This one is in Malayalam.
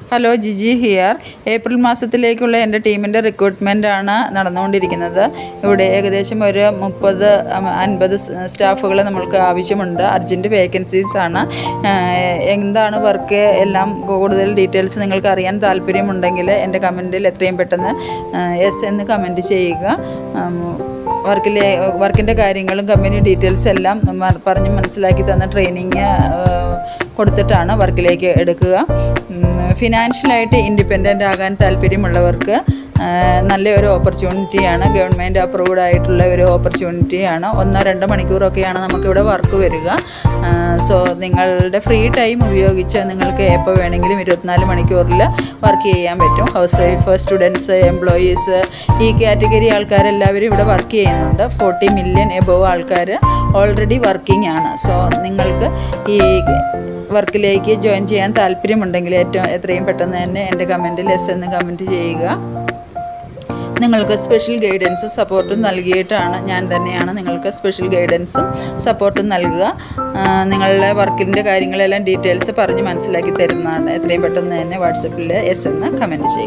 Hello, Jiji here. ഏപ്രിൽ മാസത്തിലേക്കുള്ള എൻ്റെ ടീമിൻ്റെ റിക്രൂട്ട്മെൻറ്റാണ് നടന്നുകൊണ്ടിരിക്കുന്നത്. ഇവിടെ ഏകദേശം ഒരു 30-50 സ്റ്റാഫുകളെ നമ്മൾക്ക് ആവശ്യമുണ്ട്. അർജൻറ്റ് വേക്കൻസീസാണ്. എന്താണ് വർക്ക് എല്ലാം കൂടുതൽ ഡീറ്റെയിൽസ് നിങ്ങൾക്ക് അറിയാൻ താല്പര്യമുണ്ടെങ്കിൽ എൻ്റെ കമൻറ്റിൽ എത്രയും പെട്ടെന്ന് യെസ് എന്ന് കമൻറ്റ് ചെയ്യുക. വർക്കിൻ്റെ കാര്യങ്ങളും കമ്പനി ഡീറ്റെയിൽസ് എല്ലാം പറഞ്ഞ് മനസ്സിലാക്കി തന്ന ട്രെയിനിങ് കൊടുത്തിട്ടാണ് വർക്കിലേക്ക് എടുക്കുക. ഫിനാൻഷ്യലായിട്ട് ഇൻഡിപെൻഡൻ്റ് ആകാൻ താല്പര്യമുള്ളവർക്ക് നല്ലൊരു ഓപ്പർച്യൂണിറ്റിയാണ്. ഗവൺമെൻറ് അപ്രൂവ്ഡ് ആയിട്ടുള്ള ഒരു ഓപ്പർച്യൂണിറ്റിയാണ്. 1-2 മണിക്കൂറൊക്കെയാണ് നമുക്കിവിടെ വർക്ക് വരിക. സോ നിങ്ങളുടെ ഫ്രീ ടൈം ഉപയോഗിച്ച് നിങ്ങൾക്ക് എപ്പോൾ വേണമെങ്കിലും 24 മണിക്കൂറിൽ വർക്ക് ചെയ്യാൻ പറ്റും. ഹൗസ് വൈഫ്, സ്റ്റുഡൻസ്, എംപ്ലോയീസ്, ഈ കാറ്റഗറി ആൾക്കാരെല്ലാവരും ഇവിടെ വർക്ക് ചെയ്യുന്നുണ്ട്. 40 മില്യൺ എബോവ് ആൾക്കാർ ഓൾറെഡി വർക്കിംഗ് ആണ്. സോ നിങ്ങൾക്ക് ഈ വർക്കിലേക്ക് ജോയിൻ ചെയ്യാൻ താല്പര്യമുണ്ടെങ്കിൽ എത്രയും പെട്ടെന്ന് തന്നെ എൻ്റെ കമൻറ്റിൽ യെസ് എന്ന് കമൻറ്റ് ചെയ്യുക. നിങ്ങൾക്ക് സ്പെഷ്യൽ ഗൈഡൻസും സപ്പോർട്ടും നൽകിയിട്ടാണ് ഞാൻ തന്നെയാണ് നിങ്ങൾക്ക് സ്പെഷ്യൽ ഗൈഡൻസും സപ്പോർട്ടും നൽകുക. നിങ്ങളുടെ വർക്കിൻ്റെ കാര്യങ്ങളെല്ലാം ഡീറ്റെയിൽസ് പറഞ്ഞ് മനസ്സിലാക്കി തരുന്നതാണ്. എത്രയും പെട്ടെന്ന് തന്നെ വാട്സപ്പിൽ യെസ് എന്ന് കമൻറ്റ് ചെയ്യുക.